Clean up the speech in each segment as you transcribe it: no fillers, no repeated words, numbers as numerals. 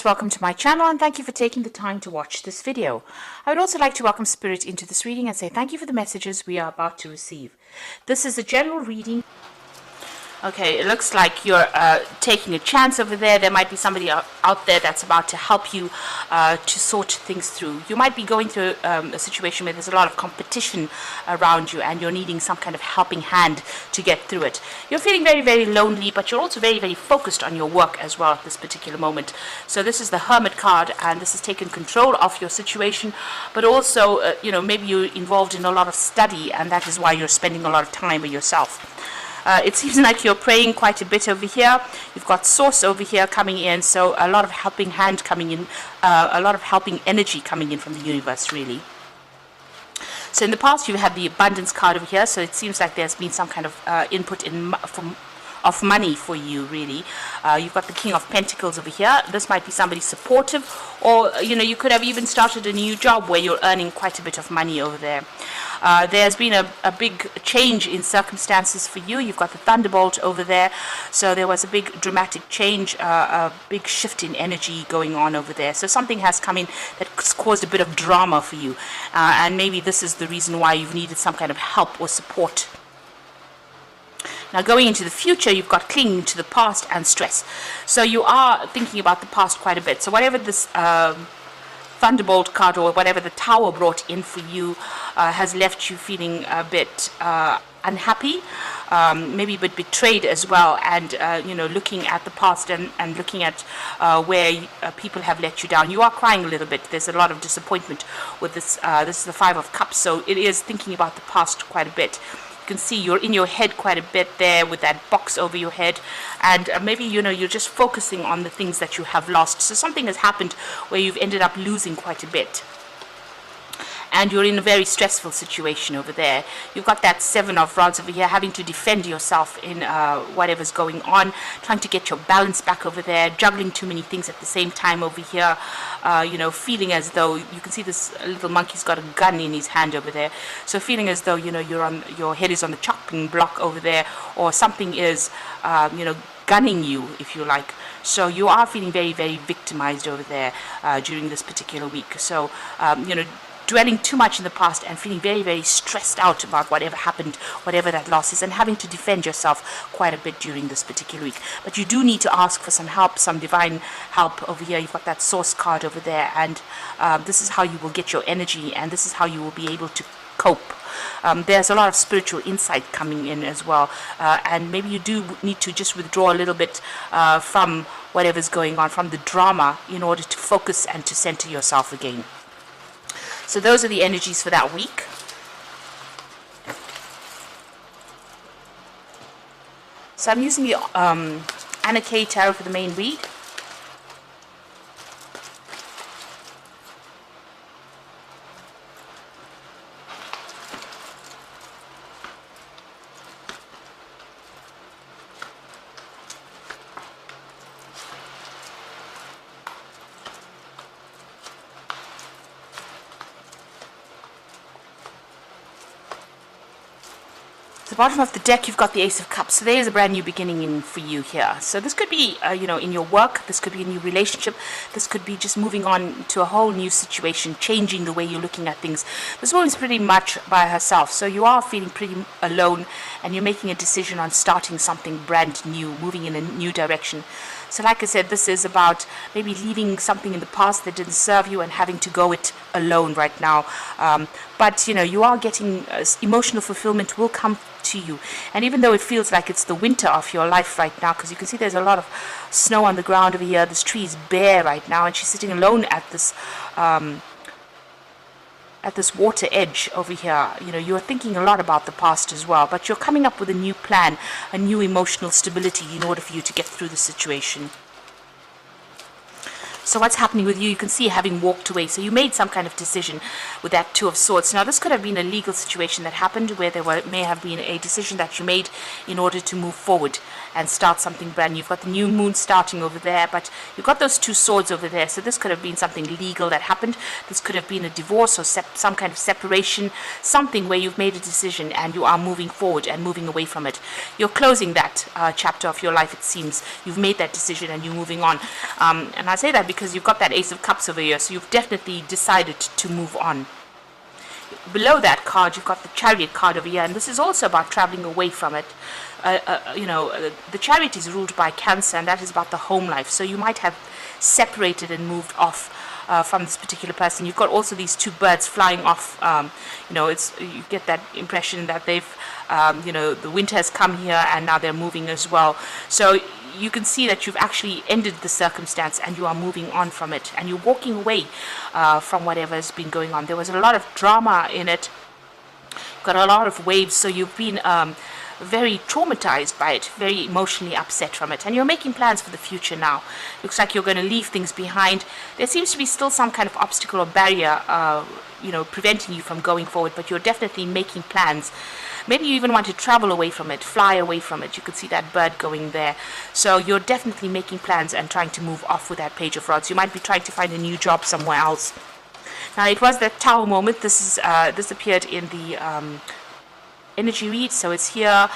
Welcome to my channel and thank you for taking the time to watch this video. I would also like to welcome Spirit into this reading and say thank you for the messages we are about to receive. This is a general reading. Okay, it looks like you're taking a chance over there. There might be somebody out there that's about to help you to sort things through. You might be going through a situation where there's a lot of competition around you and you're needing some kind of helping hand to get through it. You're feeling very, very lonely, but you're also very, very focused on your work as well at this particular moment. So this is the Hermit card, and this has taken control of your situation, but also, maybe you're involved in a lot of study, and that is why you're spending a lot of time with yourself. It seems like you're praying quite a bit over here. You've got source over here coming in, so a lot of helping hand coming in, a lot of helping energy coming in from the universe, really. So in the past, you've had the abundance card over here, so it seems like there's been some kind of input of money for you, really. You've got the King of Pentacles over here. This might be somebody supportive, or you could have even started a new job where you're earning quite a bit of money over there. There's been a big change in circumstances for you. You've got the Thunderbolt over there, so there was a big dramatic change, a big shift in energy going on over there. So something has come in that's caused a bit of drama for you, and maybe this is the reason why you've needed some kind of help or support. Now, going into the future, you've got clinging to the past and stress. So you are thinking about the past quite a bit. So whatever this Thunderbolt card or whatever the Tower brought in for you has left you feeling a bit unhappy, maybe a bit betrayed as well, and looking at the past and looking at where people have let you down. You are crying a little bit. There's a lot of disappointment with this. This is the Five of Cups, so it is thinking about the past quite a bit. You can see you're in your head quite a bit there with that box over your head, and maybe you're just focusing on the things that you have lost. So something has happened where you've ended up losing quite a bit, and you're in a very stressful situation over there. You've got that Seven of Rods over here, having to defend yourself in whatever's going on, trying to get your balance back over there, juggling too many things at the same time over here, feeling as though, you can see this little monkey's got a gun in his hand over there, so feeling as though, your head is on the chopping block over there, or something is, gunning you, if you like. So you are feeling very, very victimized over there during this particular week. So, dwelling too much in the past and feeling very, very stressed out about whatever happened, whatever that loss is, and having to defend yourself quite a bit during this particular week. But you do need to ask for some help, some divine help over here. You've got that Source card over there, and this is how you will get your energy, and this is how you will be able to cope. There's a lot of spiritual insight coming in as well, and maybe you do need to just withdraw a little bit from whatever's going on, from the drama, in order to focus and to center yourself again. So those are the energies for that week. So I'm using the Anna Kay Tarot for the main read. The bottom of the deck, you've got the Ace of Cups. So there's a brand new beginning in for you here. So this could be, in your work. This could be a new relationship. This could be just moving on to a whole new situation, changing the way you're looking at things. This woman's pretty much by herself. So you are feeling pretty alone, and you're making a decision on starting something brand new, moving in a new direction. So like I said, this is about maybe leaving something in the past that didn't serve you and having to go it alone right now. But you are getting emotional fulfillment will come to you. And even though it feels like it's the winter of your life right now, because you can see there's a lot of snow on the ground over here, this tree is bare right now, and she's sitting alone at this water edge over here. You're thinking a lot about the past as well, but you're coming up with a new plan, a new emotional stability in order for you to get through the situation. So what's happening with you? You can see having walked away. So you made some kind of decision with that Two of Swords. Now this could have been a legal situation that happened where may have been a decision that you made in order to move forward and start something brand new. You've got the new moon starting over there, but you've got those two swords over there. So this could have been something legal that happened. This could have been a divorce or some kind of separation, something where you've made a decision and you are moving forward and moving away from it. You're closing that chapter of your life, it seems. You've made that decision and you're moving on. And I say that because because you've got that Ace of Cups over here, so you've definitely decided to move on. Below that card, you've got the Chariot card over here, and this is also about traveling away from it. The Chariot is ruled by Cancer, and that is about the home life. So you might have separated and moved off from this particular person. You've got also these two birds flying off. You get that impression that they've, the winter has come here and now they're moving as well. So you can see that you've actually ended the circumstance and you are moving on from it, and you're walking away from whatever has been going on. There was a lot of drama in it, got a lot of waves, so you've been very traumatized by it, very emotionally upset from it, and you're making plans for the future now. Looks like you're going to leave things behind. There seems to be still some kind of obstacle or barrier preventing you from going forward, but you're definitely making plans. Maybe you even want to travel away from it, fly away from it. You could see that bird going there. So you're definitely making plans and trying to move off with that Page of Rods. You might be trying to find a new job somewhere else. Now, it was that Tower moment. This appeared in the energy read, so it's here.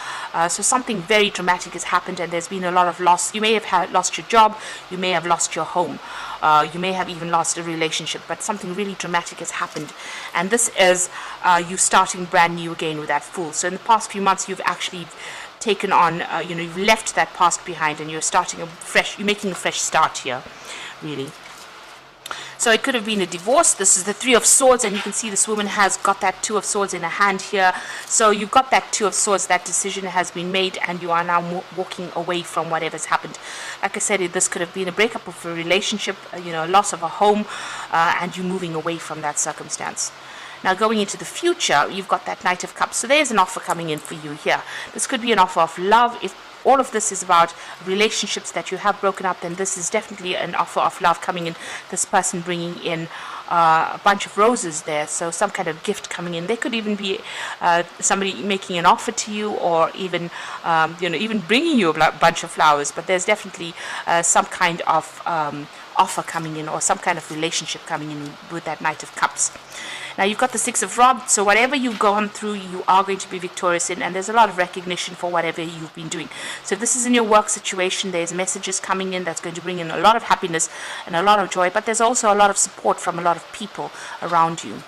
So something very dramatic has happened, and there's been a lot of loss. You may have lost your job, you may have lost your home, you may have even lost a relationship, but something really dramatic has happened, and this is you starting brand new again with that Fool. So in the past few months, you've actually taken on, you've left that past behind, and you're starting you're making a fresh start here, really. So it could have been a divorce. This is the Three of Swords, and you can see this woman has got that Two of Swords in her hand here. So you've got that Two of Swords, that decision has been made, and you are now walking away from whatever's happened. Like I said, this could have been a breakup of a relationship, a loss of a home, and you moving away from that circumstance. Now, going into the future, you've got that Knight of Cups. So there's an offer coming in for you here. This could be an offer of love. If all of this is about relationships that you have broken up, then this is definitely an offer of love coming in. This person bringing in a bunch of roses there, so some kind of gift coming in. There could even be somebody making an offer to you, or even even bringing you a bunch of flowers. But there's definitely some kind of offer coming in, or some kind of relationship coming in with that Knight of Cups. Now, you've got the Six of Rods, so whatever you've gone through, you are going to be victorious in, and there's a lot of recognition for whatever you've been doing. So if this is in your work situation, there's messages coming in that's going to bring in a lot of happiness and a lot of joy, but there's also a lot of support from a lot of people around you.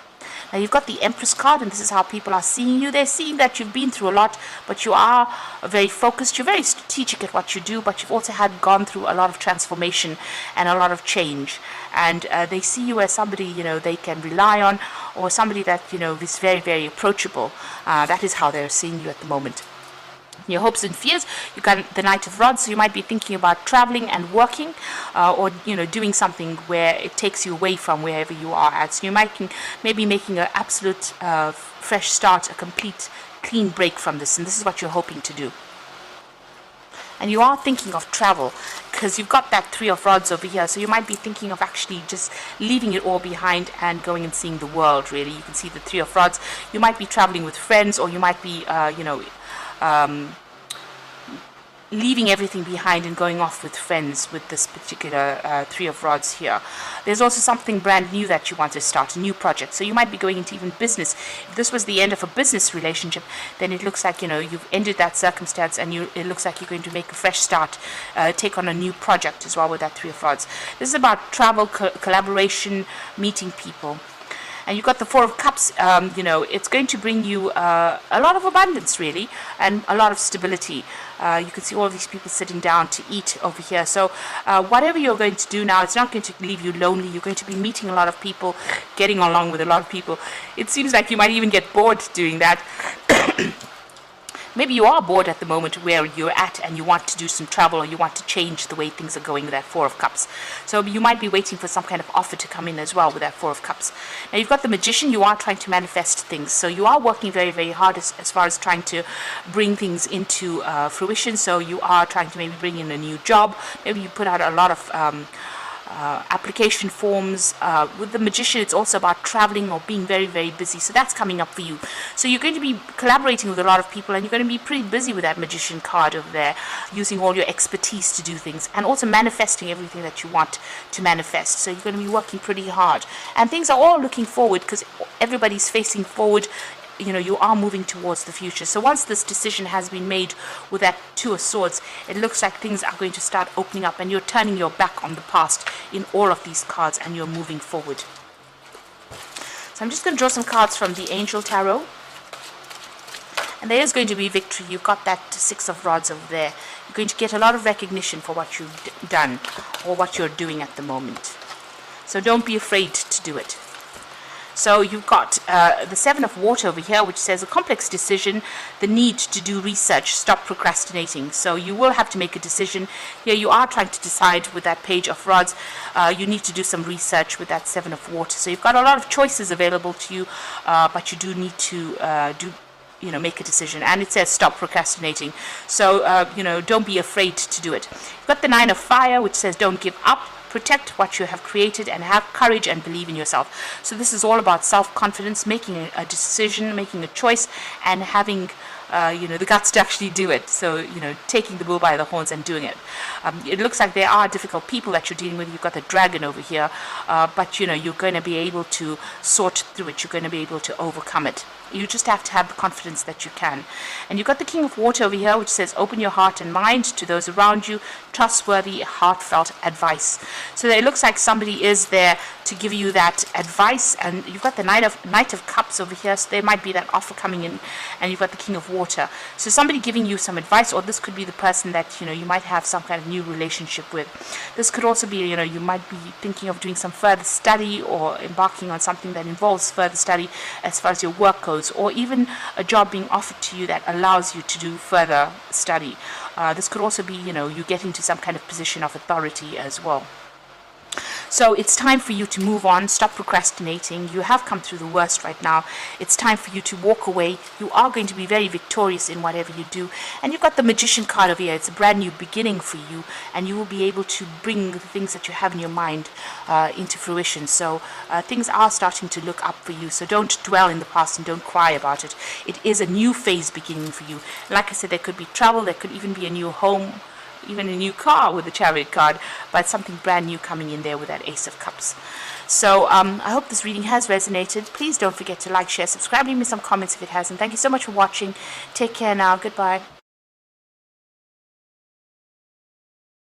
Now, you've got the Empress card, and this is how people are seeing you. They're seeing that you've been through a lot, but you are very focused. You're very strategic at what you do, but you've also gone through a lot of transformation and a lot of change. And they see you as somebody, they can rely on, or somebody that, is very, very approachable. That is how they're seeing you at the moment. Your hopes and fears, you've got the Knight of Rods, so you might be thinking about traveling and working, or doing something where it takes you away from wherever you are at. So you might maybe making an absolute fresh start, a complete clean break from this, and this is what you're hoping to do. And you are thinking of travel, because you've got that Three of Rods over here, so you might be thinking of actually just leaving it all behind and going and seeing the world, really. You can see the Three of Rods. You might be traveling with friends, or you might be leaving everything behind and going off with friends with this particular Three of Rods here. There's also something brand new that you want to start, a new project. So you might be going into even business. If this was the end of a business relationship, then it looks like, you've ended that circumstance, and it looks like you're going to make a fresh start, take on a new project as well with that Three of Rods. This is about travel, collaboration, meeting people. And you've got the Four of Cups. It's going to bring you a lot of abundance, really, and a lot of stability. You can see all of these people sitting down to eat over here. So whatever you're going to do now, it's not going to leave you lonely. You're going to be meeting a lot of people, getting along with a lot of people. It seems like you might even get bored doing that. Maybe you are bored at the moment where you're at, and you want to do some travel, or you want to change the way things are going with that Four of Cups. So you might be waiting for some kind of offer to come in as well with that Four of Cups. Now, you've got the Magician. You are trying to manifest things. So you are working very, very hard as far as trying to bring things into fruition. So you are trying to maybe bring in a new job. Maybe you put out a lot of application forms. With the Magician, it's also about traveling or being very, very busy. So that's coming up for you. So you're going to be collaborating with a lot of people, and you're going to be pretty busy with that Magician card over there, using all your expertise to do things, and also manifesting everything that you want to manifest. So you're going to be working pretty hard, and things are all looking forward, because everybody's facing forward. you are moving towards the future. So once this decision has been made with that Two of Swords, it looks like things are going to start opening up, and you're turning your back on the past in all of these cards, and you're moving forward. So I'm just going to draw some cards from the Angel Tarot. And there is going to be victory. You've got that Six of Rods over there. You're going to get a lot of recognition for what you've done or what you're doing at the moment. So don't be afraid to do it. So you've got the Seven of Water over here, which says a complex decision, the need to do research, stop procrastinating. So you will have to make a decision. Here you are trying to decide with that Page of Rods. You need to do some research with that Seven of Water. So you've got a lot of choices available to you, but you do need to make a decision. And it says stop procrastinating. So, don't be afraid to do it. You've got the Nine of Fire, which says don't give up. Protect what you have created and have courage and believe in yourself. So this is all about self-confidence, making a decision, making a choice, and having the guts to actually do it. So, taking the bull by the horns and doing it. It looks like there are difficult people that you're dealing with. You've got the Dragon over here, but you're going to be able to sort through it. You're going to be able to overcome it. You just have to have the confidence that you can. And you've got the King of Water over here, which says open your heart and mind to those around you, trustworthy, heartfelt advice. So it looks like somebody is there to give you that advice. And you've got the Knight of Cups over here, so there might be that offer coming in. And you've got the King of Water. So somebody giving you some advice, or this could be the person that you might have some kind of new relationship with. This could also be you might be thinking of doing some further study or embarking on something that involves further study as far as your work goes, or even a job being offered to you that allows you to do further study. This could also be you getting to some kind of position of authority as well. So it's time for you to move on, stop procrastinating. You have come through the worst right now. It's time for you to walk away. You are going to be very victorious in whatever you do. And you've got the Magician card over here. It's a brand new beginning for you, and you will be able to bring the things that you have in your mind into fruition. So things are starting to look up for you. So don't dwell in the past and don't cry about it. It is a new phase beginning for you. Like I said, there could be travel. There could even be a new home, even a new car with the Chariot card, but something brand new coming in there with that Ace of Cups. So I hope this reading has resonated. Please don't forget to like, share, subscribe, leave me some comments if it hasn't. Thank you so much for watching. Take care now. Goodbye.